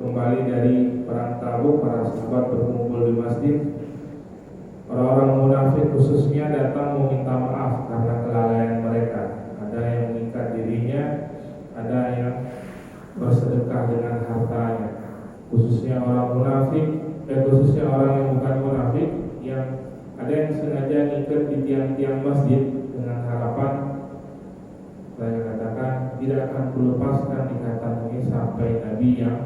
kembali dari perang Tabuk, para sahabat berkumpul di masjid. Orang-orang munafik khususnya datang meminta maaf karena kelalaian mereka. Ada yang mengikat dirinya, ada yang bersedekah dengan hartanya. Khususnya orang munafik, khususnya orang yang bukan munafik, yang ada yang sengaja ngikat di tiang-tiang masjid dengan harapan, saya katakan, tidak akan kulepaskan ikatan ini sampai Nabi yang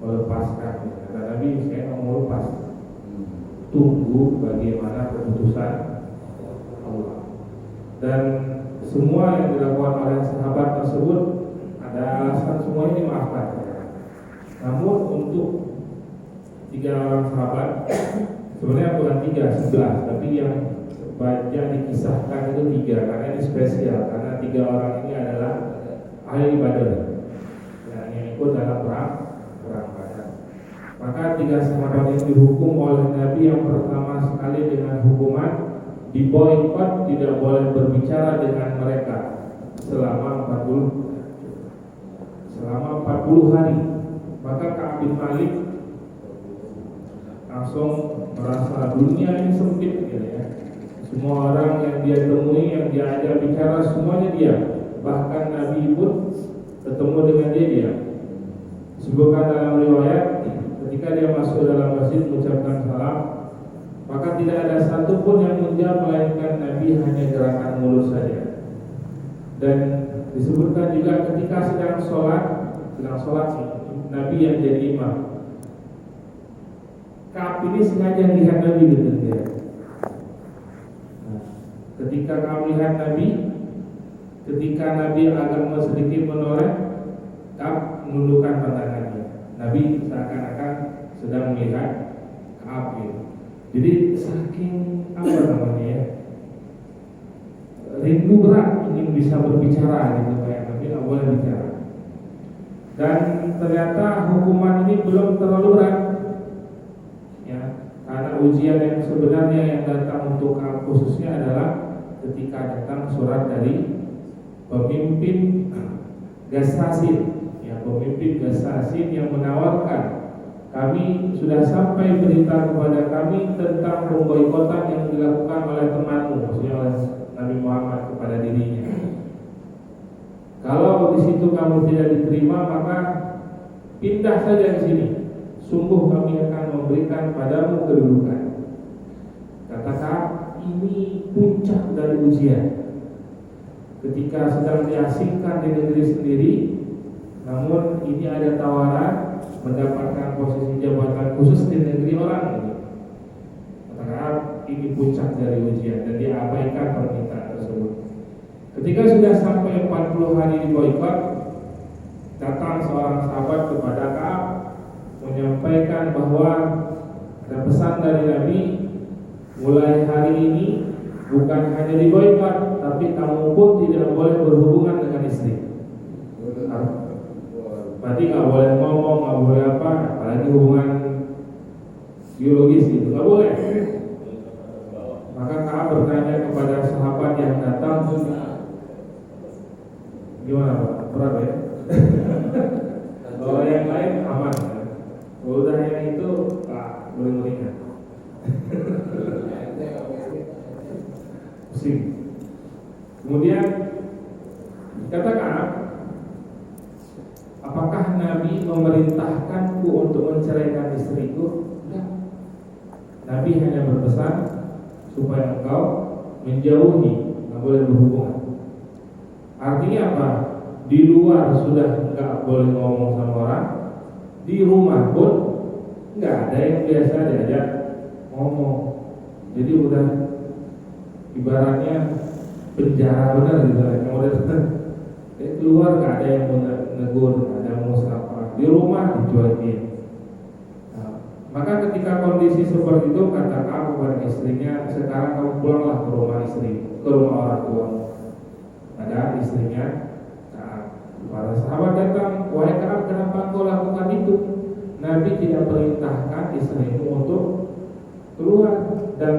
melepaskan. Kata Nabi, saya nggak mau lepas. Tunggu bagaimana keputusan Allah. Dan semua yang dilakukan oleh sahabat tersebut ada alasan, semuanya dimaafkan. Namun untuk 3 orang sahabat, sebenarnya bukan 3, 11, tapi yang banyak dikisahkan itu 3 karena ini spesial, karena 3 orang ini adalah ahli Badar yang ikut dalam perang Badar. Maka 3 sahabat yang dihukum oleh Nabi yang pertama sekali dengan hukuman diboikot, tidak boleh berbicara dengan mereka selama 40 hari. Maka Ka'ab bin Malik langsung merasa dunia ini sempit gitu ya. Semua orang yang dia temui, yang dia ajak bicara, semuanya dia. Bahkan Nabi pun ketemu dengan dia. Disebutkan dalam riwayat, ketika dia masuk dalam masjid mengucapkan salam, maka tidak ada satu pun yang menjawab melainkan Nabi hanya gerakan mulut saja. Dan disebutkan juga ketika sedang sholat Nabi yang jadi imam. Ka'ab ini sengaja lihat Nabi gitu ya. Ketika Ka'ab lihat Nabi, ketika Nabi agak sedikit menoleh, Ka'ab menundukkan pandangannya. Nabi seakan-akan sedang melihat Ka'ab gitu. Jadi saking rindu berat ingin bisa berbicara gitu kayak Nabi nggak boleh bicara. Dan ternyata hukuman ini belum terlalu berat, ya, karena ujian yang sebenarnya yang datang untuk Ka'ab khususnya adalah ketika datang surat dari pemimpin Ghassasin, ya, pemimpin Ghassasin yang menawarkan, kami sudah sampai berita kepada kami tentang pemboikotan yang dilakukan oleh temanmu, maksudnya oleh Nabi Muhammad kepada dirinya. Kalau di situ kamu tidak diterima, maka pindah saja ke sini. Sungguh kami akan memberikan padamu kedudukan. Kata Ka'ab, ini puncak dari ujian. Ketika sedang diasingkan di negeri sendiri, namun ini ada tawaran mendapatkan posisi jabatan khusus di negeri orang ini. Kata Ka'ab, ini puncak dari ujian, dan dia abaikan permintaan tersebut. Ketika sudah sampai 40 hari diboikot, datang seorang sahabat kepada Ka'ab menyampaikan bahwa ada pesan dari Nabi, mulai hari ini bukan hanya diboikot, tapi kamu pun tidak boleh berhubungan dengan istri. Berarti nggak boleh ngomong, nggak boleh apa, apalagi hubungan biologis itu nggak boleh. Maka Ka'ab bertanya kepada sahabat yang datang, gimana Pak? Berat ya? Kalau yang lain aman ya? Kalau udah yang itu boleh meringan. Pusing. Kemudian kata Ka'ab, apakah Nabi memerintahkanku untuk menceraikan istriku? Tidak. Nabi hanya berpesan supaya engkau menjauhi, nggak boleh berhubungan. Artinya apa? Di luar sudah nggak boleh ngomong sama orang, di rumah pun nggak ada yang biasa diajak ngomong. Jadi udah ibaratnya penjara benar gitu. Kemudian keluar nggak ada yang mau negur, nggak ada yang mau sapa. Di rumah dicuekin. Maka ketika kondisi seperti itu, kata Ka'ab kepada istrinya, sekarang kamu pulanglah ke rumah istri, ke rumah orang tua. Ada istrinya Ka'ab. Para sahabat datang, wahai Ka'ab, kenapa kau lakukan itu? Nabi tidak perintahkan istrimu untuk keluar, dan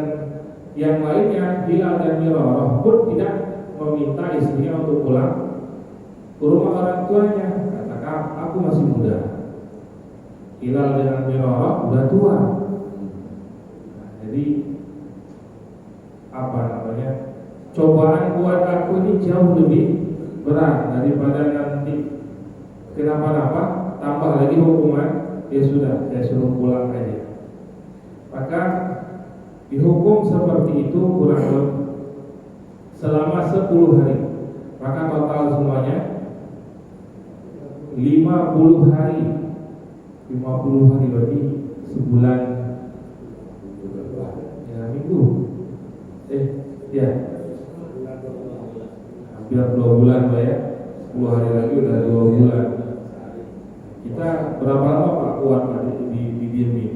yang lainnya Bilal dan Mirarah pun tidak meminta istrinya untuk pulang ke rumah orang tuanya. Kata Ka'ab, aku masih muda. Hilal dengan menyorok udah tua. Nah, jadi apa namanya? Cobaan buat aku ini jauh lebih berat daripada nanti kenapa-napa, tambah lagi hukuman, ya sudah, saya suruh pulang aja. Maka dihukum seperti itu kurang lebih selama 10 hari. Maka total semuanya 50 hari. 50 hari berarti sebulan ya minggu. Ya. Hampir 2 bulan Pak ya. 10 hari lagi udah 2 bulan. Kita berapa lama Pak kuat di diemin?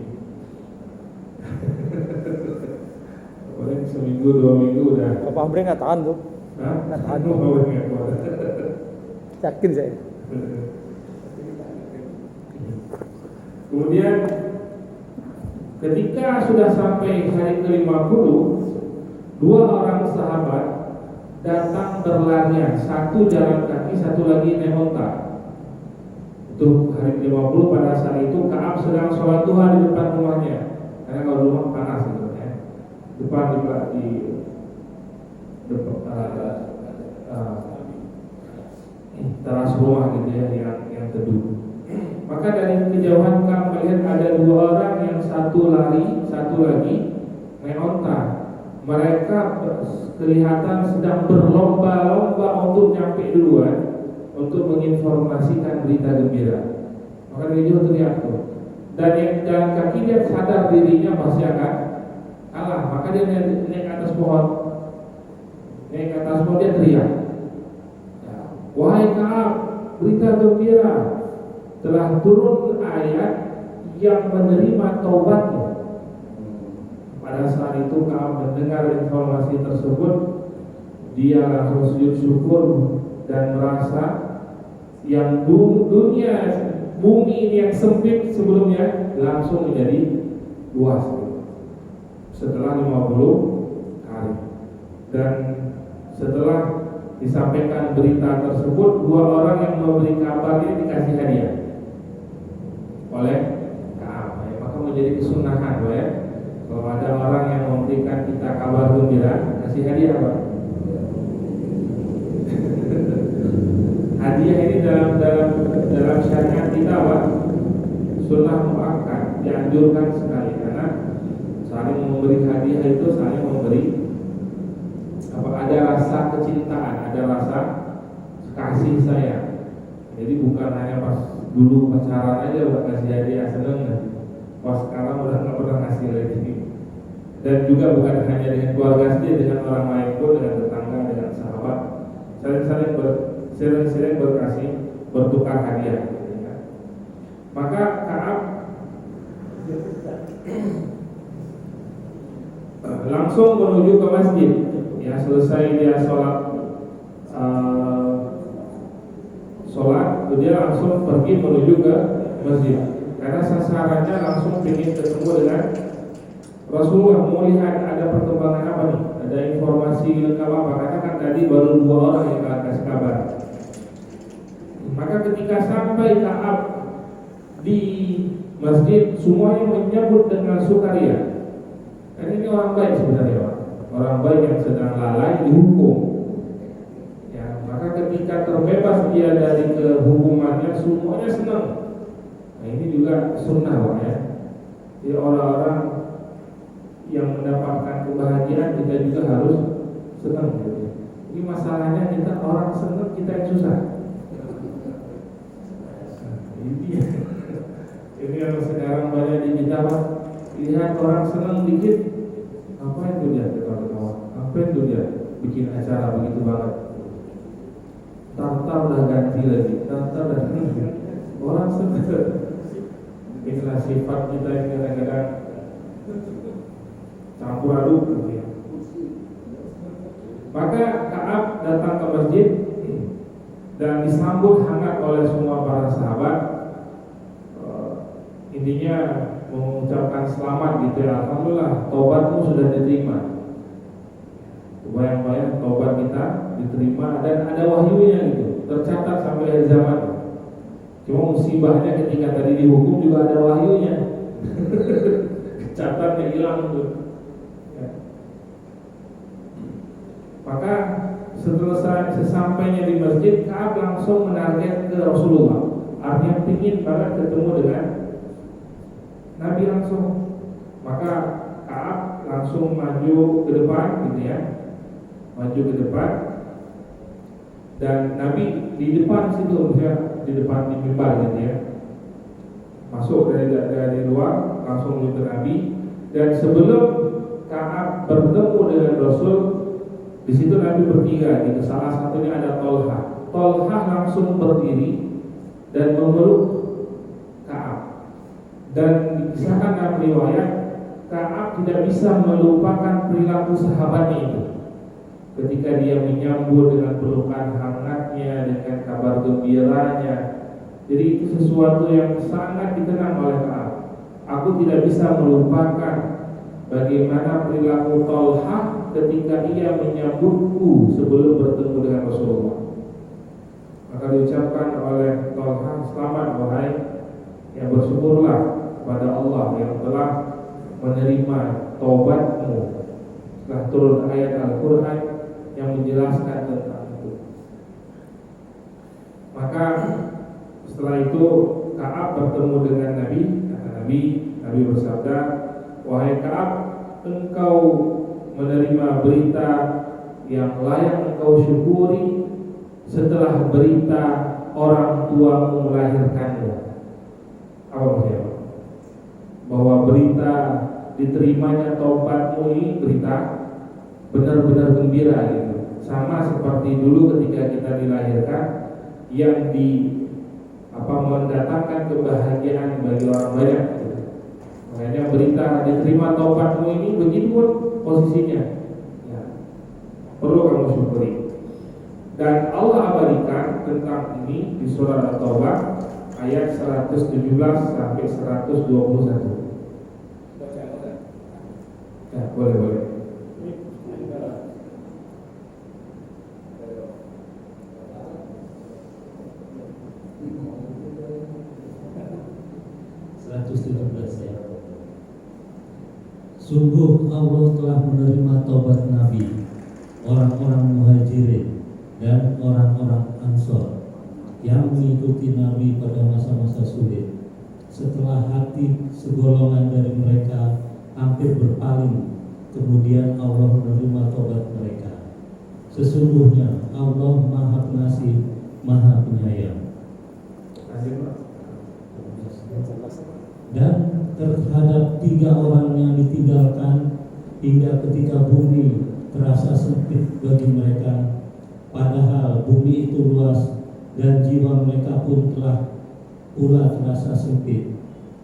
Paling seminggu 2 minggu udah. Bapak Ambre nggak tahan tuh. Nggak tahan. Yakin saya. Kemudian ketika sudah sampai hari ke-50, 2 orang sahabat datang berlarian, satu jalan kaki, satu lagi naik onta. Itu hari ke-50. Pada saat itu Ka'ab sedang sholat duha di depan rumahnya, karena kalau rumah panas gitu ya. Depan teras rumah gitu ya, yang teduh. Maka dari kejauhan Ka'ab melihat ada 2 orang, yang satu lari, satu lagi naik onta. Mereka kelihatan sedang berlomba-lomba untuk nyampe duluan, untuk menginformasikan berita gembira. Maka dari jauh teriak tuh. Dan yang jalan kaki dia sadar dirinya pasti akan kalah. Maka dia naik ke atas pohon. Naik ke atas pohon dia teriak, "Wahai Ka'ab, berita gembira, telah turun ayat yang menerima taubatmu." Pada saat itu Ka'ab mendengar informasi tersebut, dia langsung sujud syukur dan merasa yang dunia bumi ini yang sempit sebelumnya langsung menjadi luas setelah 50 hari. Dan setelah disampaikan berita tersebut, 2 orang yang memberi kabar ini dikasih hadiah oleh Ka'ab. Maka menjadi kesunahan ya, kalau ada orang yang memberikan kita kabar gembira, kasih hadiah apa? Hadiah ini dalam syariat kita apa? Sunnah muakkad, dianjurkan sekali, karena saling memberi hadiah itu saling memberi ada rasa kecintaan, ada rasa kasih sayang. Jadi bukan hanya pas dulu pacaran aja buat kasih hadiah seneng, pas sekarang udah nggak pernah kasih lagi. Dan juga bukan hanya dengan keluarga sendiri, dengan orang lain pun, dengan tetangga, dengan sahabat, sering berkasih, bertukar hadiah. Maka Ka'ab langsung menuju ke masjid. Ya, selesai dia sholat, dia langsung pergi menuju ke masjid, karena sasarannya langsung ingin ketemu dengan Rasulullah, mau lihat ada perkembangan apa nih, ada informasi lengkap apa, karena kan tadi baru 2 orang yang kasih kabar. Maka ketika sampai Ka'ab di masjid, semuanya menyambut dengan sukaria. Dan ini orang baik sebenarnya, Pak. Orang baik yang sedang lalai dihukum. Ya, maka ketika terbebas dia dari kehukumannya, semuanya senang. Nah, ini juga sunnah, Pak ya. Jadi orang-orang yang mendapatkan kebahagiaan, kita juga harus senang gitu. Ini masalahnya kita orang senang, kita yang susah. Ini yang sekarang banyak di kita, Pak. Lihat orang senang dikit, apa itu dia ketawa-ketawa, apa itu dia bikin acara begitu banget. Tartar udah ganti lagi, tartar udah ganti. Orang senang. Inilah sifat kita yang kadang-kadang campur aduk gitu ya. Maka Ka'ab datang ke masjid dan disambut hangat oleh semua para sahabat. Intinya mengucapkan selamat gitu ya, alhamdulillah taubatmu sudah diterima. Bayang-bayang taubat kita diterima dan ada wahyunya gitu, tercatat sampai akhir zaman. Cuma musibahnya ketika tadi dihukum juga ada wahyunya. Catatnya hilang tuh. Ya. Maka sesampainya di masjid, Ka'ab langsung menarget ke Rasulullah. Artinya ingin banget ketemu dengan Nabi langsung. Maka Ka'ab langsung maju ke depan gitu ya. Maju ke depan. Dan Nabi di depan situ, misalnya di depan di mimbar gitu ya. Masuk dari luar langsung menuju ke Nabi. Dan sebelum Ka'ab bertemu dengan Rasul, di situ Nabi bertiga gitu. Salah satunya ada Tolha. Tolha langsung berdiri dan memeluk Ka'ab. Dan dikisahkan dalam riwayat, Ka'ab tidak bisa melupakan perilaku sahabatnya itu. Ketika dia menyambut dengan pelukan hangatnya, dengan kabar gembiranya. Jadi itu sesuatu yang sangat dikenang oleh Ka'ab. Aku tidak bisa melupakan bagaimana perilaku Tolha ketika ia menyambutku sebelum bertemu dengan Rasulullah. Maka diucapkan oleh Tolha, selamat wahai yang bersyukurlah kepada Allah yang telah menerima taubatmu setelah turun ayat Al-Quran yang menjelaskan tentang itu. Maka setelah itu Ka'ab bertemu dengan Nabi. Kata Nabi bersabda, wahai Ka'ab, engkau menerima berita yang layak engkau syukuri setelah berita orang tuamu melahirkanmu. Apa maksudnya? Bahwa berita diterimanya taubatmu ini berita benar-benar gembira gitu. Sama seperti dulu ketika kita dilahirkan yang mendatangkan kebahagiaan bagi orang banyak gitu. Makanya berita diterima taubatmu ini begitu pun posisinya ya, perlu kamu syukuri. Dan Allah abadikan tentang ini di surah At-Taubah ayat 117 sampai 121. Ya, boleh. Sungguh Allah telah menerima taubat Nabi, orang-orang Muhajirin dan orang-orang Ansor yang mengikuti Nabi pada masa-masa sulit. Setelah hati segolongan dari mereka hampir berpaling, kemudian Allah menerima taubat mereka. Sesungguhnya Allah Maha Pengasih, Maha Penyayang. Dan terhadap 3 orang yang ditinggalkan hingga ketika bumi terasa sempit bagi mereka, padahal bumi itu luas dan jiwa mereka pun telah pula terasa sempit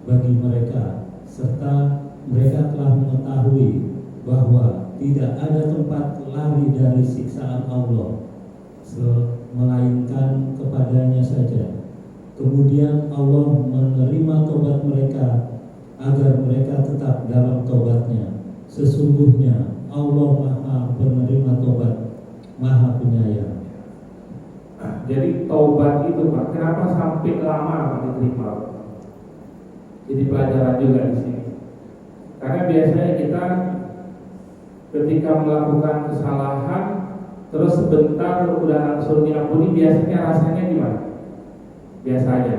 bagi mereka, serta mereka telah mengetahui bahwa tidak ada tempat lari dari siksaan Allah melainkan kepadanya saja. Kemudian Allah menerima taubat mereka agar mereka tetap dalam taubatnya. Sesungguhnya Allah Maha Penerima Taubat, Maha Penyayang. Jadi taubat itu Pak, kenapa sampai lama diterima? Jadi pelajaran juga di sini. Karena biasanya kita ketika melakukan kesalahan terus sebentar udah langsung diampuni, biasanya rasanya gimana? Biasa aja.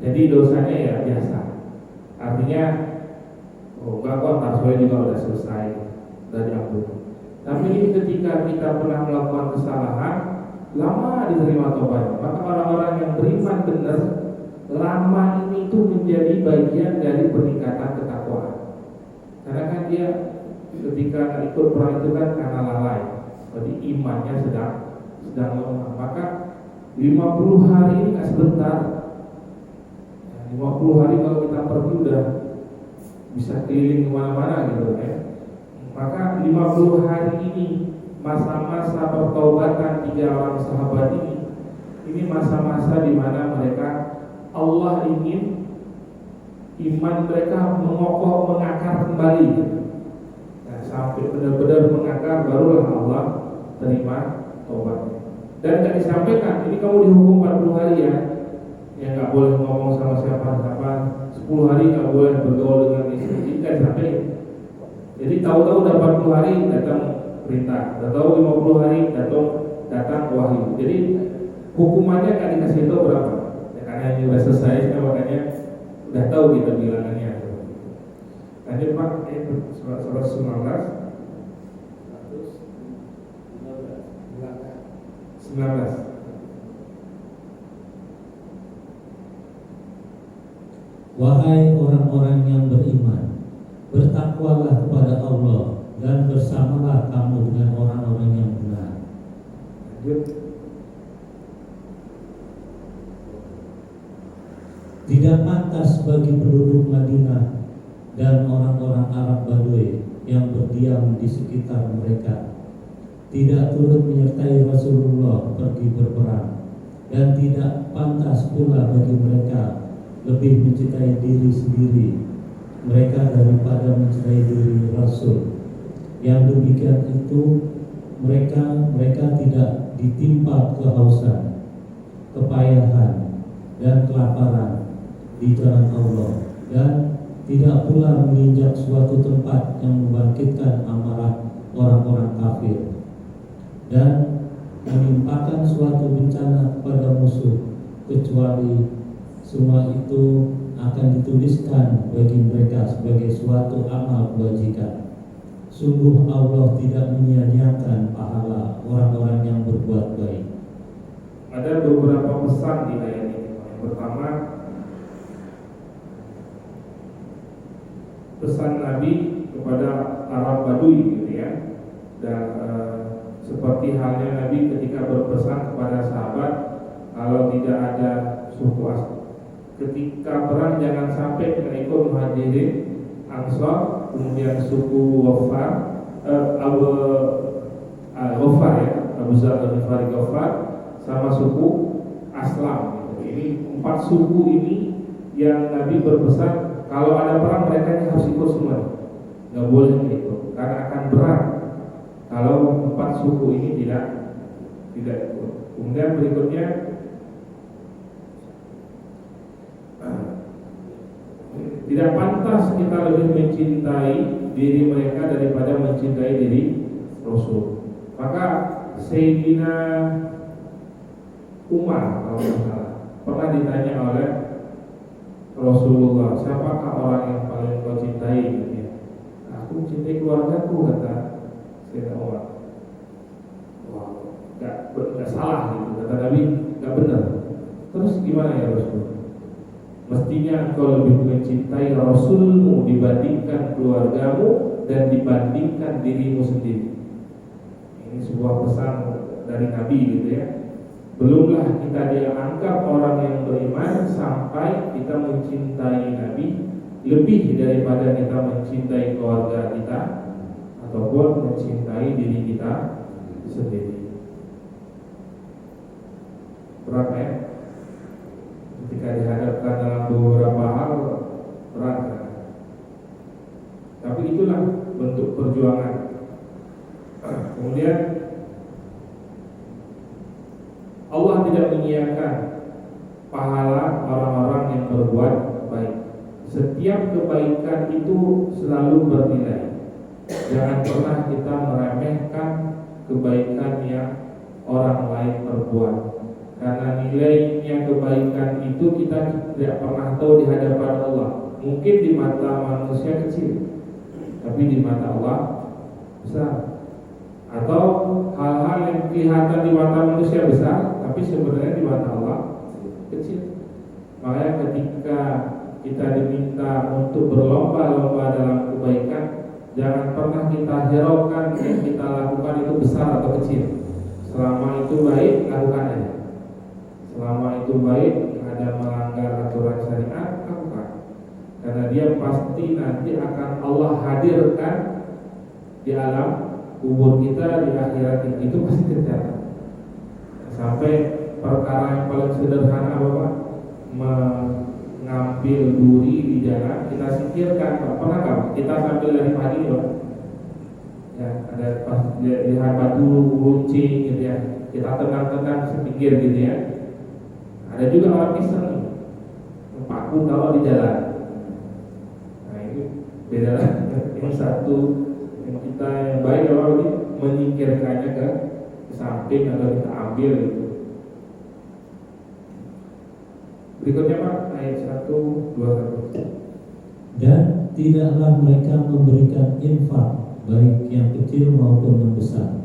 Jadi dosanya ya biasa. Artinya enggak kok, saya juga udah selesai, udah diampuni. Tapi ini ketika kita pernah melakukan kesalahan, lama diterima taubat. Maka orang-orang yang beriman benar, lama ini itu menjadi bagian dari peningkatan ketakwaan. Karena kan dia ketika ikut perang itu kan karena lalai, jadi imannya sedang lemah. Maka 50 hari ini nggak sebentar. 50 hari kalau kita pergi udah bisa keliling kemana-mana gitu ya. Maka 50 hari ini, masa-masa pertaubatan 3 orang sahabat ini masa-masa di mana mereka, Allah ingin iman mereka mengokoh, mengakar kembali gitu. Nah, sampai benar-benar mengakar, barulah Allah terima taubatnya. Dan tidak disampaikan, ini kamu dihukum 40 hari ya. yang nggak boleh ngomong sama siapa-siapa, 10 hari nggak boleh bergaul dengan istri, kan sampai. Jadi tahu-tahu udah 40 hari datang perintah, tahu 50 hari datang wahyu. Jadi hukumannya nggak dikasih tahu berapa, ya, karena ini udah selesai, makanya udah tahu kita bilangannya. Lanjut Pak, surat 19. Wahai orang-orang yang beriman, bertakwalah kepada Allah dan bersamalah kamu dengan orang-orang yang benar. Lanjut. Tidak pantas bagi penduduk Madinah dan orang-orang Arab Badui yang berdiam di sekitar mereka tidak turut menyertai Rasulullah pergi berperang, dan tidak pantas pula bagi mereka lebih mencintai diri sendiri mereka daripada mencintai diri Rasul. Yang demikian itu mereka tidak ditimpa kehausan, kepayahan, dan kelaparan di jalan Allah, dan tidak pula menginjak suatu tempat yang membangkitkan amarah orang-orang kafir, dan menimpakan suatu bencana kepada musuh, kecuali semua itu akan dituliskan bagi mereka sebagai suatu amal kebajikan. Sungguh Allah tidak menyia-nyiakan pahala orang-orang yang berbuat baik. Ada beberapa pesan di ayat ini. Yang pertama, pesan Nabi kepada Arab Badui gitu ya. Dan seperti halnya Nabi ketika berpesan kepada sahabat, kalau tidak ada suku asli, ketika perang jangan sampai mengikut Muhajirin, Ansor, kemudian suku Ghafar, Ghafar ya, Abu Zar dan Ghifari Ghafar, sama suku Aslam. Ini 4 suku ini yang Nabi berpesan kalau ada perang mereka ini harus ikut semua, nggak boleh ikut karena akan berat kalau 4 suku ini tidak ikut. Kemudian berikutnya, tidak pantas kita lebih mencintai diri mereka daripada mencintai diri Rasul. Maka Sayyidina Umar kalau tidak salah pernah ditanya oleh Rasulullah, siapakah orang yang paling kau cintai? Aku mencintai keluargaku, kata Sayyidina Umar. Wah, nggak salah gitu, kata Nabi, nggak benar. Terus gimana ya Rasul? Mestinya engkau lebih mencintai Rasulmu dibandingkan keluargamu dan dibandingkan dirimu sendiri. Ini sebuah pesan dari Nabi gitu ya. Belumlah kita dianggap orang yang beriman sampai kita mencintai Nabi lebih daripada kita mencintai keluarga kita ataupun mencintai diri kita sendiri. Berat ya? Ketika dihadapkan dalam beberapa hal berat, tapi itulah bentuk perjuangan. Kemudian Allah tidak menyiapkan pahala orang-orang yang berbuat baik. Setiap kebaikan itu selalu bernilai. Jangan pernah kita meremehkan kebaikan yang orang lain perbuat, karena nilainya kebaikan itu kita tidak pernah tahu di hadapan Allah. Mungkin di mata manusia kecil, tapi di mata Allah besar. Atau hal-hal yang kelihatan di mata manusia besar, tapi sebenarnya di mata Allah kecil. Makanya ketika kita diminta untuk berlomba-lomba dalam kebaikan, jangan pernah kita hiraukan yang kita lakukan itu besar atau kecil. Selama itu baik, lakukan aja. Selama itu baik, ada melanggar aturan syariat, lakukan. Karena dia pasti nanti akan Allah hadirkan di alam kubur kita, di akhirat itu pasti tercatat. Sampai perkara yang paling sederhana Bapak, mengambil duri di jalan, kita singkirkan. Pernah nggak kita sambil dari pagi Pak? Ya, ada pas lihat batu runcing gitu ya, kita tenang-tenang sepinggir gitu ya. Ada juga orang Islam paku kalau di jalan. Nah ini beda lah. Ini satu yang kita yang baik kalau ini menyingkirkannya ke samping atau kita ambil gitu. Berikutnya Pak, ayat 1, 2, 1. Dan tidaklah mereka memberikan infak baik yang kecil maupun yang besar,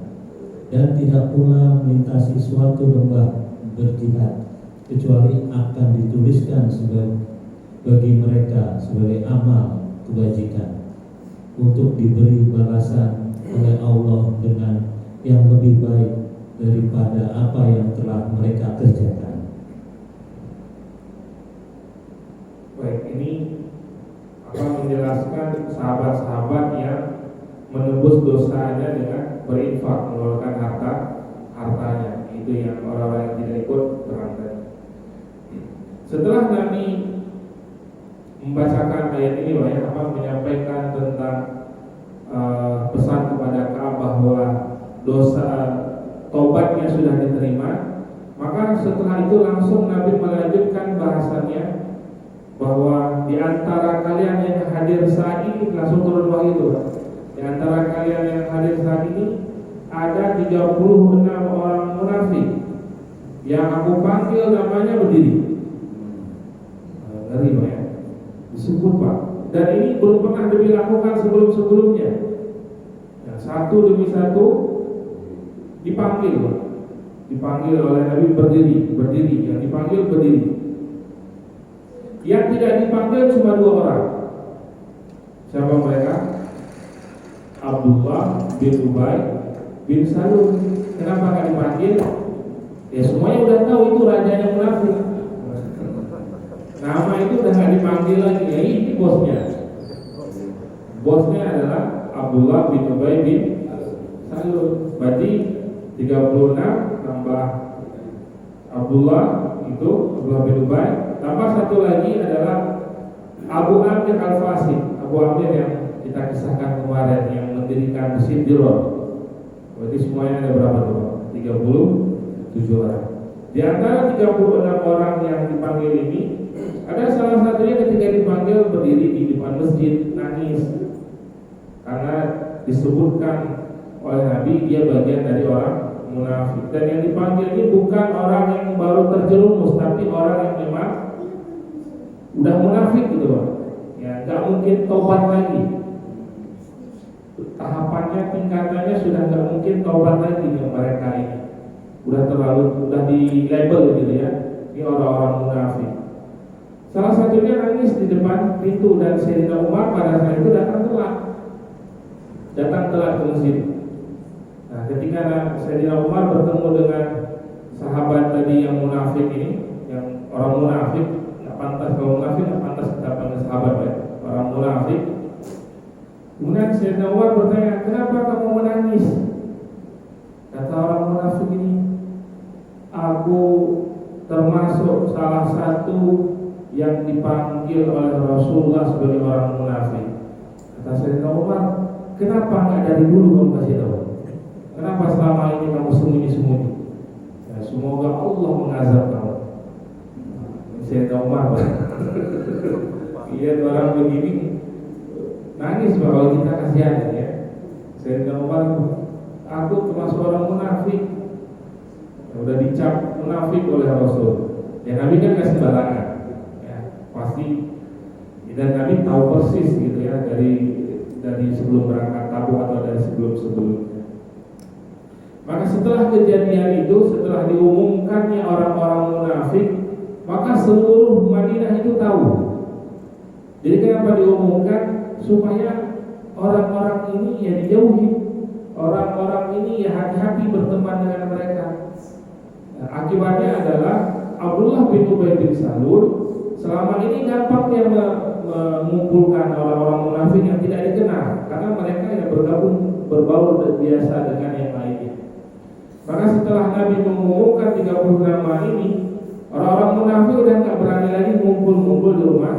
dan tidak pula melintasi suatu lembah berjihad kecuali akan dituliskan bagi mereka sebagai amal kebajikan untuk diberi balasan oleh Allah dengan yang lebih baik daripada apa yang telah mereka kerjakan. Baik, ini akan menjelaskan sahabat-sahabat yang menebus dosanya dengan berinfak, mengeluarkan hartanya. Itu yang orang-orang yang tidak ikut perang tadi. Setelah Nabi membacakan ayat ini, menyampaikan tentang pesan kepada Ka'ab bahwa dosa tobatnya sudah diterima, maka setelah itu langsung Nabi melanjutkan bahasannya bahwa di antara kalian yang hadir saat ini, langsung turun wahyu itu, di antara kalian yang hadir saat ini ada 36 orang munafik yang aku panggil namanya berdiri. Ngeri Pak ya, disebut Pak. Dan ini belum pernah dilakukan sebelum-sebelumnya. Nah, satu demi satu dipanggil Pak. Dipanggil oleh Nabi berdiri, yang dipanggil berdiri. Yang tidak dipanggil cuma 2 orang. Siapa mereka? Abdullah bin Ubay bin Salul. Kenapa nggak dipanggil? Ya semuanya udah tahu itu rajanya munafik. Nama itu udah nggak dipanggil lagi. Ya ini bosnya. Bosnya adalah Abdullah bin Ubay bin Salul. Berarti 36 tambah Abdullah bin Ubay. Tambah satu lagi adalah Abu Amir Al-Fasid. Abu Amir yang kita kisahkan kemarin, yang mendirikan Masjid Diror. Berarti semuanya ada berapa tuh? 37 orang. Di antara 36 orang yang dipanggil ini, ada salah satunya ketika dipanggil berdiri di depan masjid nangis, karena disebutkan oleh Nabi dia bagian dari orang munafik. Dan yang dipanggil ini bukan orang yang baru terjerumus, tapi orang yang memang udah munafik gitu Pak. Ya nggak mungkin tobat lagi. Tahapannya, tingkatannya sudah nggak mungkin tobat lagi ya mereka ini. Udah di label gitu ya. Ini orang-orang munafik. Salah satunya nangis di depan pintu, dan Sayyidina Umar pada saat itu datang telat ke masjid. Nah, ketika Sayyidina Umar bertemu dengan sahabat tadi yang munafik ini, yang orang munafik, kalau munafik nggak pantas kita panggil sahabat ya, orang munafik. Kemudian Sayyidina Umar bertanya, kenapa kamu menangis? Kata orang munafik ini, aku termasuk salah satu yang dipanggil oleh Rasulullah sebagai orang munafik. Kata Sayyidina Umar, kenapa nggak dari dulu kamu kasih tahu? Kenapa selama ini kamu sembunyi-sembunyi? Ya, semoga Allah mengazab kamu. Sayyidina Umar, lihat orang begini nangis bahwa kita kasihan ya. Sayyidina Umar, aku termasuk orang munafik, udah dicap munafik oleh Rasul. Ya Nabi kan nggak sembarangan, ya pasti. Dan Nabi tahu persis gitu ya dari sebelum berangkat Tabuk atau dari sebelumnya. Maka setelah kejadian itu, setelah diumumkannya orang-orang munafik, maka seluruh Madinah itu tahu. Jadi kenapa diumumkan? Supaya orang-orang ini ya dijauhi, orang-orang ini ya hati-hati berteman dengan mereka. Nah, akibatnya adalah Abdullah bin Ubay bin Salul selama ini gampang dia mengumpulkan orang-orang munafik yang tidak dikenal, karena mereka yang berbaur biasa dengan yang lainnya. Maka setelah Nabi mengumumkan 30 nama ini, orang-orang munafik udah nggak berani lagi ngumpul-ngumpul di rumah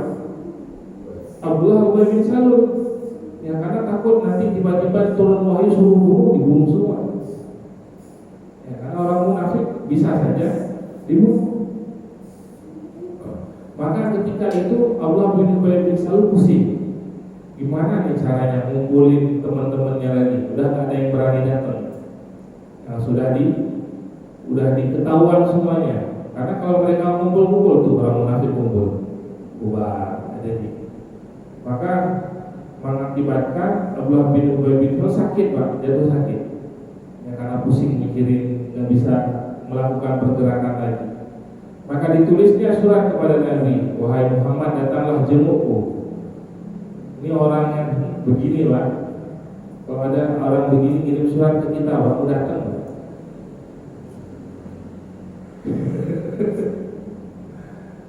Abdullah bin Salul. Ya karena takut nanti tiba-tiba turun wahyu suruh bunuh, dibunuh semua. Ya karena orang munafik bisa saja dibunuh. Maka ketika ketika itu Allah bin Ubay bin Salul pusing. Gimana nih caranya ngumpulin teman-temannya lagi? Udah gak ada yang berani datang. Nah, udah diketahuan semuanya. Karena kalau mereka kumpul-kumpul tuh orang munafik kumpul, bubar aja nih. Maka mengakibatkan Abdullah bin Ubay bin Salul sakit, Pak, jatuh sakit. Ya, karena pusing mikirin, nggak bisa melakukan pergerakan lagi. Maka ditulisnya surat kepada Nabi, wahai Muhammad, datanglah jengukku. Ini orang yang begini, Pak. Kalau ada orang begini kirim surat ke kita, Pak, udah datang.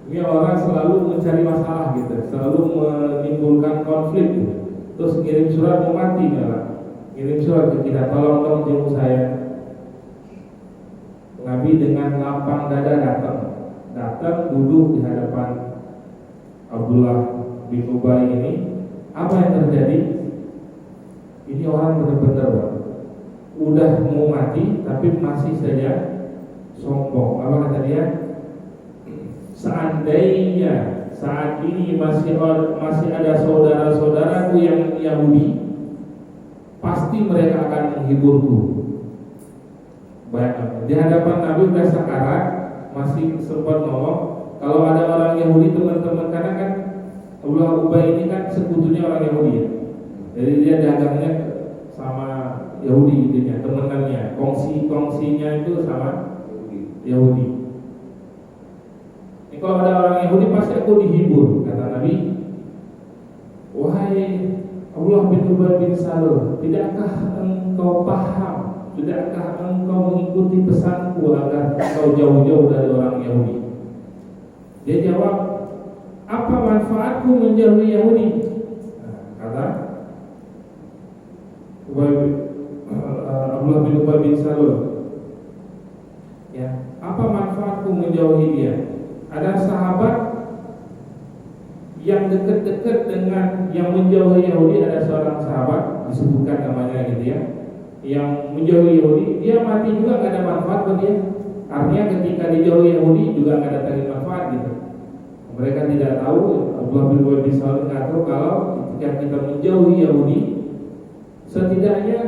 Ini orang selalu mencari masalah gitu, selalu menimbulkan konflik gitu. Terus kirim surat mau mati nggak? Kirim surat ke kita, tolong dong jenguk saya. Nabi dengan lapang dada datang duduk di hadapan Abdullah bin Ubay ini. Apa yang terjadi? Ini orang benar-benar udah mau mati tapi masih saja sombong. Apa kata dia? Seandainya saat ini masih ada saudara-saudaraku yang Yahudi, pasti mereka akan menghiburku. Bayangkan, di hadapan Nabi udah sekarat, masih sempat ngomong. Kalau ada orang Yahudi, teman-teman, karena kan Abdullah Ubay ini kan sekutunya orang Yahudi ya. Jadi dia dagangnya sama Yahudi intinya, temenannya, kongsinya itu sama Yahudi. Kalau ada orang Yahudi pasti aku dihibur, kata Nabi. Wahai Abdullah bin Ubay bin Salul, tidakkah engkau paham, tidakkah engkau mengikuti pesanku agar engkau jauh-jauh dari orang Yahudi? Dia jawab, apa manfaatku menjauhi Yahudi? Kata Abdullah bin Ubay bin Salul, ya, apa manfaatku menjauhi dia? Ada sahabat yang dekat-dekat dengan yang menjauhi Yahudi, ada seorang sahabat disebutkan namanya gitu ya, yang menjauhi Yahudi, dia mati juga nggak ada manfaat buat dia. Artinya ketika dijauhi Yahudi juga nggak ada manfaat gitu. Mereka tidak tahu, Abdullah bin Ubay bin Salul mengatur kalau ketika kita menjauhi Yahudi, setidaknya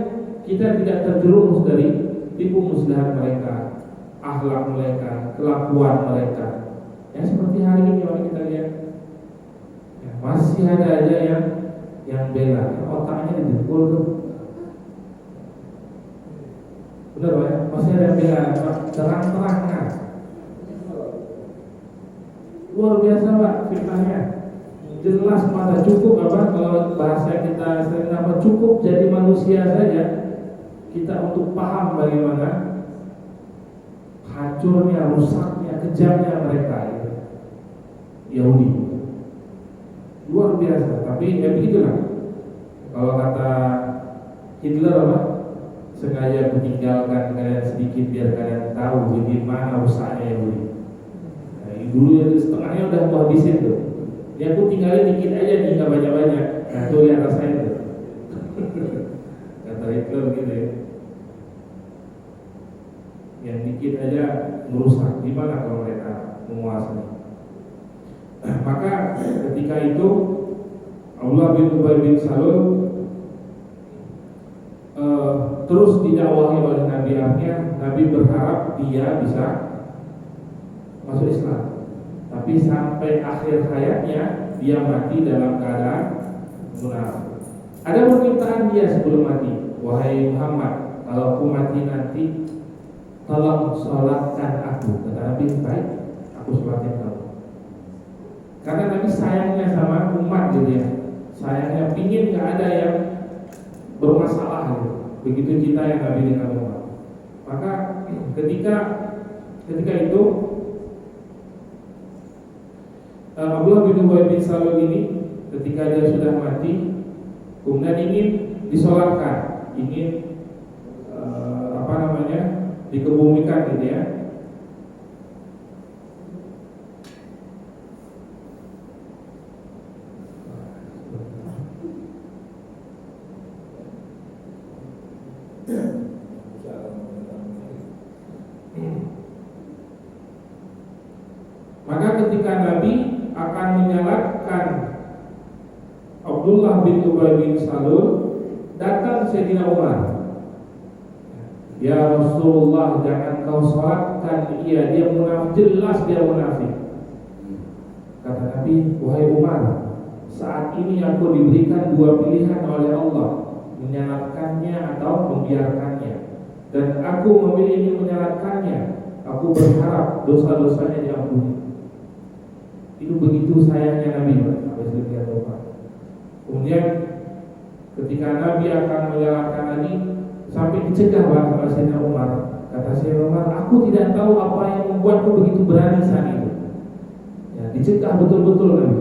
kita tidak terjerumus dari tipu muslihat mereka, akhlak mereka, kelakuan mereka. Ya seperti hari ini orang kita lihat, ya, masih ada aja yang bela, otaknya didengkul tuh. Benar Pak ya? Masih ada yang bela, terang-terangan. Luar biasa Pak fitnahnya. Jelas mata cukup apa kalau bahasa kita sering apa, cukup jadi manusia saja kita untuk paham bagaimana hancurnya, rusaknya, kejamnya mereka Yahudi. Luar biasa. Tapi ya begitulah. Kalau kata Hitler apa? Sengaja meninggalkan kalian sedikit biar kalian tahu bagaimana rusaknya Yahudi. Nah, dulu yang setengahnya udah mau habisin tuh. Ya aku tinggalin dikit aja nih, nggak banyak-banyak. Nah tuh yang rasain tuh. Kata Hitler gitu ya. Yang dikit aja merusak. Gimana kalau mereka menguasai? Maka ketika itu Abdullah bin Ubay bin Salul terus didakwahi oleh Nabi. Artinya Nabi berharap dia bisa masuk Islam, tapi sampai akhir hayatnya dia mati dalam keadaan munafik. Ada permintaan dia sebelum mati, wahai Muhammad, kalau aku mati nanti tolong sholatkan aku. Kata Nabi, baik, aku sholatin kamu. Karena Nabi sayangnya sama umat gitu ya, sayangnya pingin gak ada yang bermasalah gitu. Begitu cinta yang Nabi dengan umat. Maka ketika itu Abdullah bin Ubay bin Salul ini ketika dia sudah mati, kemudian ingin disolatkan, ingin dikebumikan gitu ya. Maka ketika Nabi akan Abdullah bin Ubay bin Salul, datang Sayyidina Umar. Ya Rasulullah, jangan kau salatkan dia munafik, jelas dia munafik. Kata Nabi, wahai Umar, saat ini aku diberikan dua pilihan oleh Allah, menyalatkannya atau membiarkannya. Dan aku memilih menyalatkannya. Aku berharap dosa-dosanya diampuni. Itu begitu sayangnya Nabi. Kemudian ketika Nabi akan menyalatkan lagi, sampai dicegah oleh Sayyidina Umar. Kata Sayyidina Umar, aku tidak tahu apa yang membuatku begitu berani saat itu. Ya, dicegah betul-betul Nabi.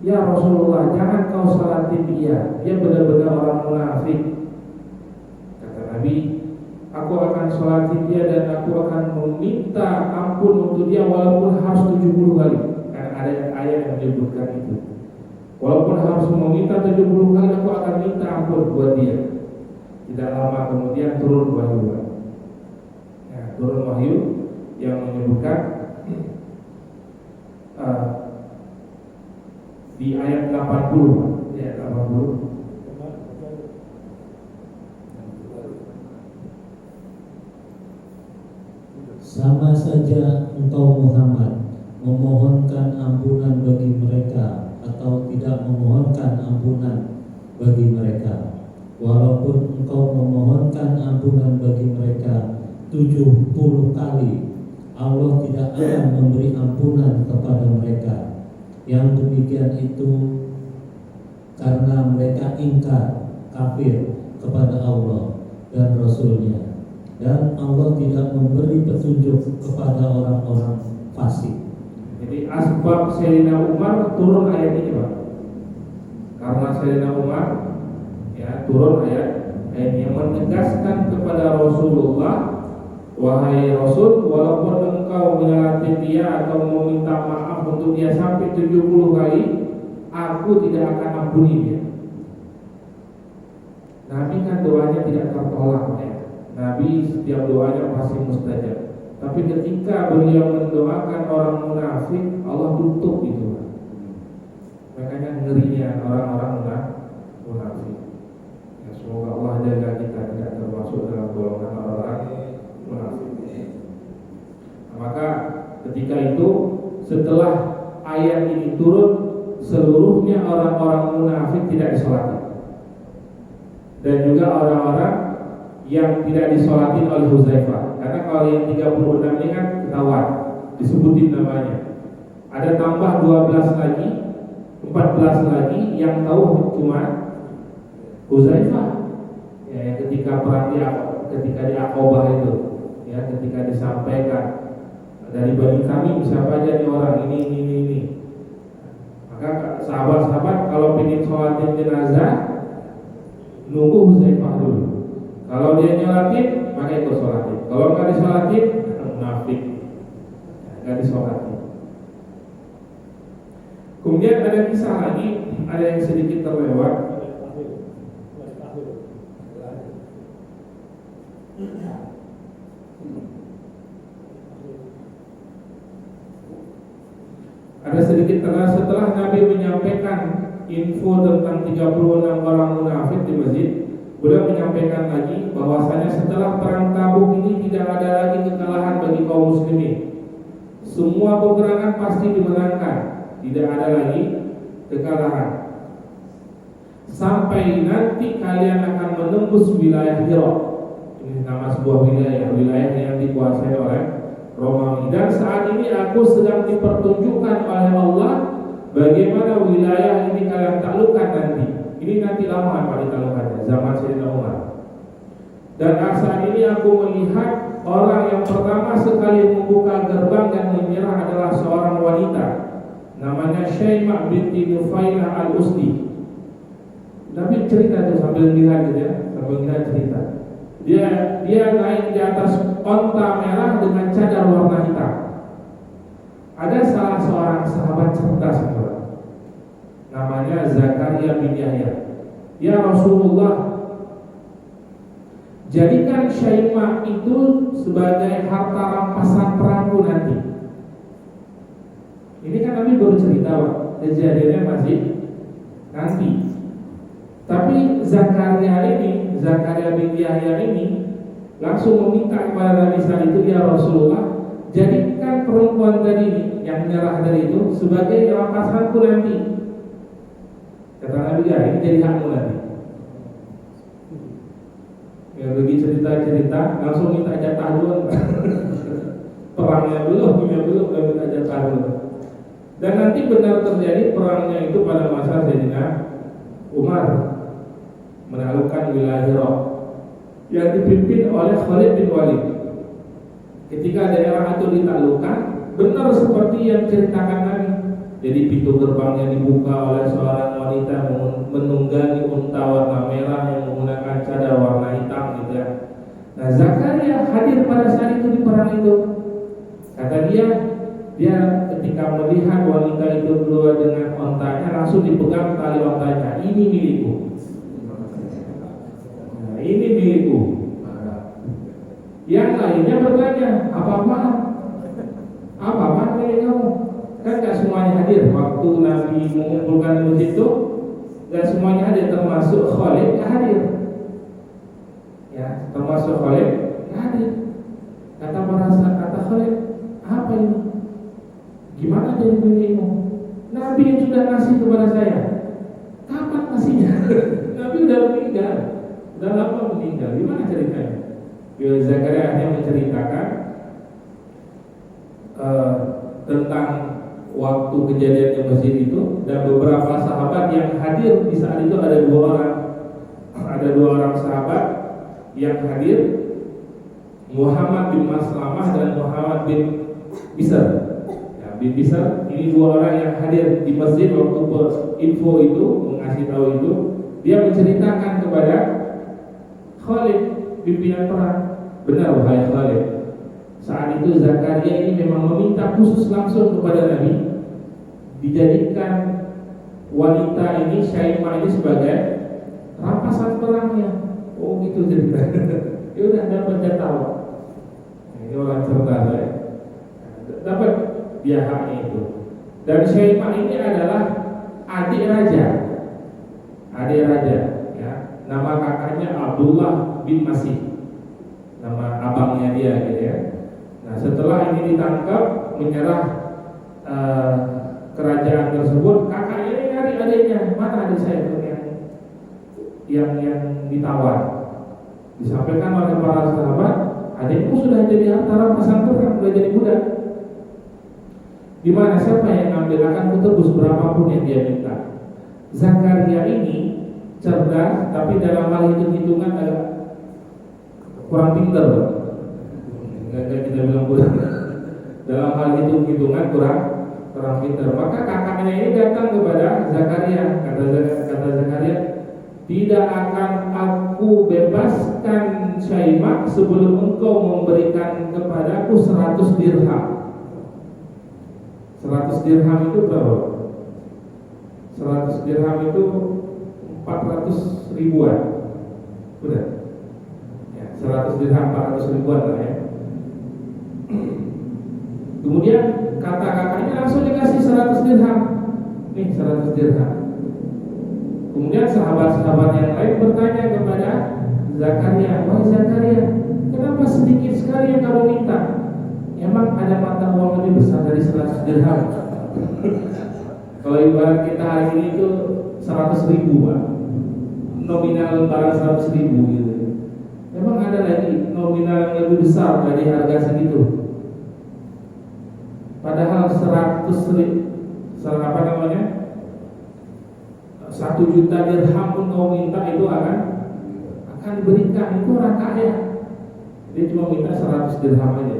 Ya Rasulullah, jangan kau salatin dia benar-benar orang munafik. Kata Nabi, aku akan salatin dia dan aku akan meminta ampun untuk dia walaupun harus 70 kali. Karena ada ayat yang menyebutkan itu. Walaupun harus meminta 70 kali, aku akan minta ampun buat dia. Tidak lama kemudian turun wahyu. Ya, turun wahyu yang menyebutkan di ayat 80, ayat 80. Sama saja engkau Muhammad memohonkan ampunan bagi mereka atau tidak memohonkan ampunan bagi mereka, walaupun engkau memohonkan ampunan bagi mereka 70 kali, Allah tidak akan memberi ampunan kepada mereka. Yang demikian itu karena mereka ingkar, kafir kepada Allah dan Rasul-Nya, dan Allah tidak memberi petunjuk kepada orang-orang fasik. Jadi asbab Sayyidina Umar turun ayat ini, Pak. Karena Sayyidina Umar ya turun ayat yang menegaskan kepada Rasulullah, wahai Rasul, walaupun engkau menyalati dia atau meminta maaf untuk dia sampai 70 kali, aku tidak akan ampuni dia. Nabi kan doanya tidak tertolak ya. Nabi setiap doanya pasti mustajab. Tapi ketika beliau mendoakan orang munafik, Allah tutup itu. Makanya ngerinya orang-orang munafik. Ya, semoga Allah jaga kita tidak termasuk dalam golongan orang-orang munafik. Nah, maka ketika itu setelah ayat ini turun, seluruhnya orang-orang munafik tidak disolati. Dan juga orang-orang yang tidak disolatin oleh Huzaifah. Karena kalau yang 36 ini kan ketahuan, disebutin namanya. Ada tambah 12 lagi, 14 lagi yang tahu cuma Huzaifah. Ya, ketika perang ketika di Aqabah itu, ya, ketika disampaikan dari bani kami siapa aja nih orang ini. Maka sahabat-sahabat kalau ingin sholatin jenazah, nunggu Huzaifah dulu. Kalau dia nyolatin, maka ikut sholatin. Kalau nggak disolatin, munafik, nggak disolatin. Kemudian ada kisah lagi, ada yang sedikit terlewat. Ada sedikit terlewat setelah Nabi menyampaikan info tentang 36 orang munafik di masjid. Beliau menyampaikan lagi bahwasanya setelah perang Tabuk ini tidak ada lagi kekalahan bagi kaum muslimin. Semua peperangan pasti dimenangkan, tidak ada lagi kekalahan. Sampai nanti kalian akan menembus wilayah Hira. Ini nama sebuah wilayah yang dikuasai oleh Romawi. Dan saat ini aku sedang dipertunjukkan oleh Allah bagaimana wilayah ini kalian taklukkan nanti. Ini nanti lama Pak ditaklukkannya, zaman Sayyidina Umar. Dan saat ini aku melihat orang yang pertama sekali membuka gerbang dan menyerah adalah seorang wanita, namanya Syaimah binti Nufailah al-Usdi. Nabi cerita itu sambil lihat gitu ya, sambil lihat cerita. Dia naik di atas onta merah dengan cadar warna hitam. Ada salah seorang sahabat cerdas namanya Zakaria bin Yahya. Ya Rasulullah, jadikan Syaimah itu sebagai harta rampasan perangku nanti. Ini kan Nabi baru cerita, Pak. Kejadiannya masih nanti. Tapi Zakaria bin Yahya ini langsung meminta kepada Nabi saat itu, ya Rasulullah, jadikan perempuan tadi yang menyerah dari itu sebagai rampasanku nanti. Kata Nabi, ya ini jadi hakmu nanti. Ya bagi cerita-cerita langsung minta jatah dulu. Perangnya belum udah minta jatah dulu. Dan nanti benar terjadi perangnya itu pada masa Sayyidina Umar menaklukkan wilayah Irak yang dipimpin oleh Khalid bin Walid. Ketika daerah itu ditaklukkan, benar seperti yang ceritakan Nabi. Jadi pintu gerbangnya dibuka oleh seorang wanita menunggangi unta warna merah yang menggunakan cadar warna hitam gitu ya. Nah, Zakaria hadir pada saat itu di perang itu. Kata dia ketika melihat wanita itu keluar dengan ontanya, langsung dipegang tali ontanya. Ini milikku. Nah, ini milikku. Yang lainnya bertanya, apa-apaan milik kamu? Kan gak semuanya hadir waktu Nabi mengumpulkan di masjid itu, gak semuanya hadir, termasuk Khalid gak hadir. Ya, termasuk Khalid gak hadir. Kata Khalid, apa ini? Gimana jadi milikmu? Nabi yang sudah ngasih kepada saya. Kapan ngasihnya? Nabi udah meninggal, udah lama meninggal. Gimana ceritanya? Zakaria hanya menceritakan tentang waktu kejadian di masjid itu, dan beberapa sahabat yang hadir di saat itu ada dua orang sahabat yang hadir, Muhammad bin Maslamah dan Muhammad bin Bishr. Ya, bin Bishr ini dua orang yang hadir di masjid waktu info itu, mengasih tahu itu. Dia menceritakan kepada Khalid, pimpinan perang, benar wahai Khalid, saat itu Zakaria ini memang meminta khusus langsung kepada Nabi dijadikan wanita ini, Syaimah ini, sebagai rampasan perangnya. Oh gitu cerita. Ya udah dapat jatah. Ini orang cerdas ya. Dapat dia haknya itu. Dan Syaimah ini adalah adik raja. Ya. Nama kakaknya Abdullah bin Masih. Nama abangnya dia gitu ya. Nah, setelah ini ditangkap menyerah kerajaan tersebut, kakaknya ini nyari adiknya. Mana adik saya itu yang ditawar? Disampaikan oleh para sahabat, adikmu sudah jadi harta rampasan perang, sudah jadi budak. Di mana siapa yang ngambil akan kutebus berapapun yang dia minta. Zakaria ini cerdas, tapi dalam hal hitung-hitungan agak kurang pintar. Enggak kita bilang kurang. Dalam hal hitung-hitungan kurang pintar. Maka kakaknya ini datang kepada Zakaria. Kata Zakaria, tidak akan aku bebaskan Syaimah sebelum engkau memberikan kepadaku 100 dirham. 100 dirham itu berapa? 100 dirham itu 400 ribuan. Udah ya, 100 dirham 400 ribuan lah ya. Kemudian kata kakaknya langsung dikasih 100 dirham. Nih 100 dirham. Kemudian sahabat-sahabat yang lain bertanya kepada Zakaria, wahai Zakaria, kenapa sedikit sekali yang kamu minta? Emang ada mata uang lebih besar dari 100 dirham? Kalau ibarat kita hari ini itu 100 ribu Pak, nominal lembaran 100 ribu gitu. Emang ada lagi nominal yang lebih besar dari harga segitu? Padahal 100 apa namanya, 1 juta dirham pun kau minta itu akan diberikan. Itu orang kaya. Dia cuma minta 100 dirham aja,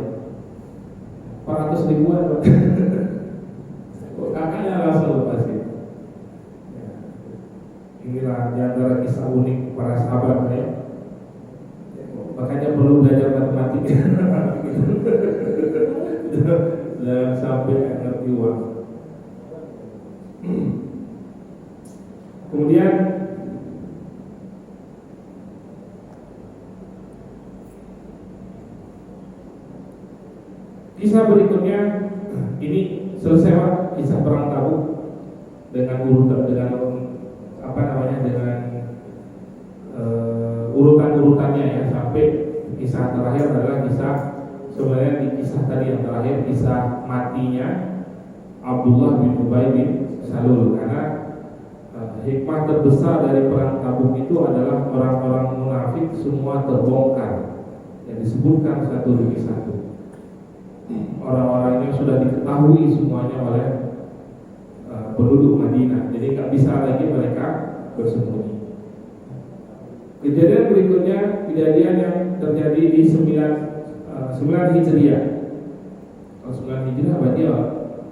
400 ribuan. Kakaknya langsung lepasin. Inilah diantara kisah unik para sahabat ya. Makanya perlu belajar matematika. Jangan sampai ngerti uang. Kemudian kisah berikutnya ini selesai Pak, kisah perang Tabuk dengan urutan dengan urutan-urutannya ya, sampai kisah terakhir adalah kisah, sebenarnya di kisah tadi yang terakhir kisah matinya Abdullah bin Ubay bin Salul, karena hikmah terbesar dari perang Tabuk itu adalah orang-orang munafik semua terbongkar, yang disebutkan satu demi satu. Orang-orang yang sudah diketahui semuanya oleh penduduk Madinah, jadi nggak bisa lagi mereka bersembunyi. Kejadian berikutnya, kejadian yang terjadi di 9 Hijriah. Kalau 9 Hijriah berarti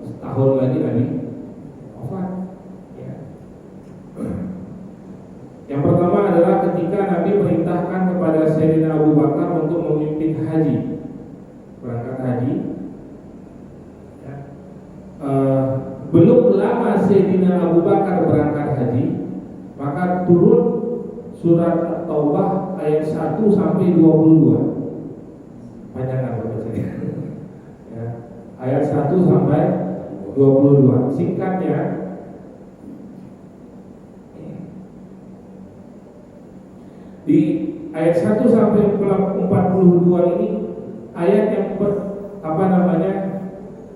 setahun lagi Nabi wafat. Ya. Yang pertama adalah ketika Nabi perintahkan kepada Sayyidina Abu Bakar untuk memimpin haji, berangkat haji. Ya. Belum lama Sayyidina Abu Bakar berangkat haji, maka turun surat At-Taubah ayat 1 sampai 22. Panjangan bacanya. Ya. Ayat 1 sampai 22. Singkatnya, di ayat 1 sampai 42 ini ayat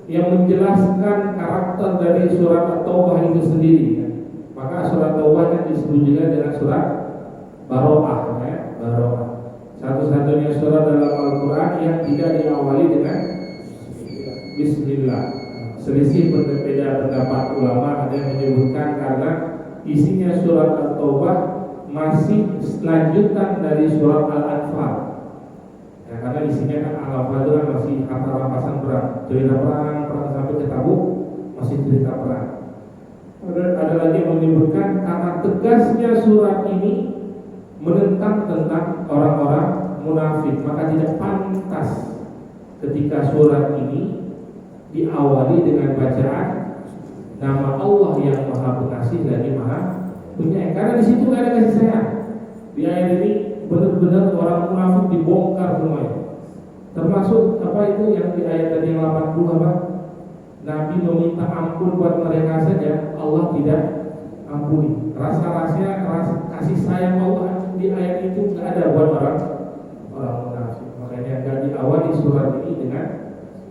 yang menjelaskan karakter dari surat At-Taubah itu sendiri. Ya. Maka surat Taubah kan disebut juga dengan surat Baro'ah, ya, Baro'ah. Satu-satunya surat dalam Al-Quran yang tidak diawali dengan Bismillah. Selisih berbeda pendapat ulama, ada yang menyebutkan karena isinya surat At-Taubah masih lanjutan dari surat Al-Anfal. Ya, karena isinya kan Al-Anfal itu kan masih kata rampasan perang, cerita perang sampai ke Tabuk masih cerita perang. Ada lagi yang menyebutkan karena tegasnya surat ini menentang tentang orang-orang munafik, maka tidak pantas ketika surat ini diawali dengan bacaan nama Allah yang Maha Pengasih lagi Maha Penyayang, karena di situ nggak ada kasih sayang. Di ayat ini benar-benar orang munafik dibongkar semuanya, termasuk apa itu yang di ayat tadi yang 80 apa? Nabi meminta ampun buat mereka saja, Allah tidak ampuni. Rasa kasih sayang Allah di ayat itu nggak ada buat orang munafik. Makanya nggak diawali surat ini dengan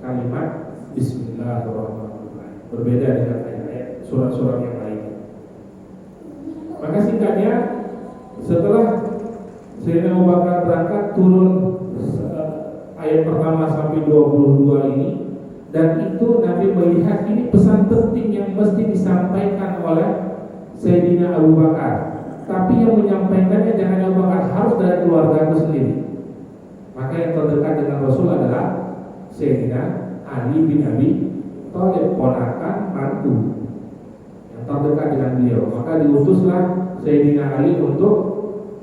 kalimat Bismillahirrahmanirrahim. Berbeda dengan ayat surat-surat yang lain. Maka singkatnya, setelah Sayyidina Abu Bakar berangkat, turun ayat pertama sampai 22 ini, dan itu Nabi melihat ini pesan penting yang mesti disampaikan oleh Sayyidina Abu Bakar. Tapi yang menyampaikannya jangan Abu Bakar, harus dari keluarga itu sendiri. Maka yang terdekat dengan Rasul adalah Sayyidina Ali bin Abi Thalib, ponakan mantu yang terdekat dengan beliau. Maka diutuslah Sayyidina Ali untuk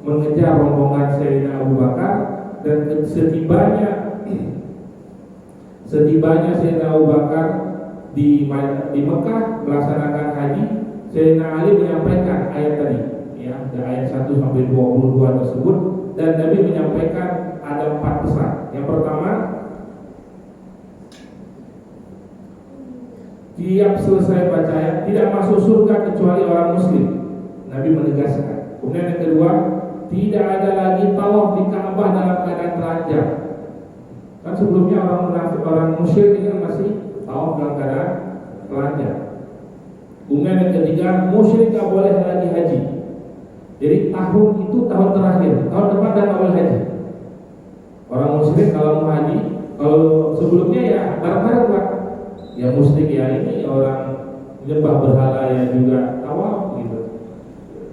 mengejar rombongan Sayyidina Abu Bakar, dan setibanya Sayyidina Abu Bakar di Mekah melaksanakan haji, Sayyidina Ali menyampaikan ayat tadi, ya, ayat 1 sampai 22 tersebut, dan Nabi menyampaikan ada 4 pesan. Yang pertama, tiap selesai baca ayat tidak masuk surga kecuali orang muslim. Nabi menegaskan. Kemudian yang kedua, tidak ada lagi tawaf di Ka'bah dalam keadaan telanjang. Kan sebelumnya orang munafik, orang musyrik ini masih tawaf dalam keadaan telanjang. Kemudian yang ketiga, musyrik tak boleh lagi haji. Jadi tahun itu tahun terakhir, tahun depan dan boleh haji. Orang musyrik kalau mau haji, kalau sebelumnya ya bareng-bareng Pak. Ya musyrik ya ini orang menyembah berhala ya juga tawaf gitu.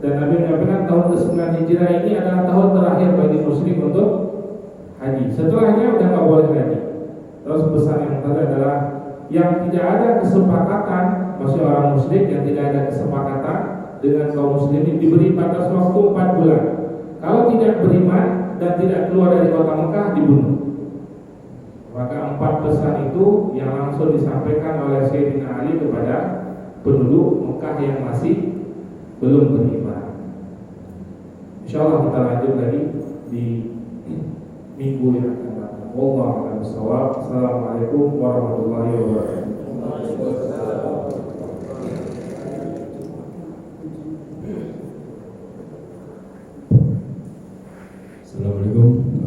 Dan Nabi menyampaikan tahun ke-9 Hijrah ini adalah tahun terakhir bagi musyrik untuk haji. Setelahnya udah nggak boleh haji. Terus pesan yang terakhir adalah yang tidak ada kesepakatan, masih orang musyrik yang tidak ada kesepakatan dengan kaum muslimin diberi batas waktu 4 bulan. Kalau tidak beriman dan tidak keluar dari kota Mekah dibunuh. Maka 4 pesan itu yang langsung disampaikan oleh Sayyidina Ali kepada penduduk Mekah yang masih belum beriman. Insyaallah kita lanjut lagi di minggu yang akan datang. Wallahu a'lam bishawab. Assalamualaikum warahmatullahi wabarakatuh. Assalamualaikum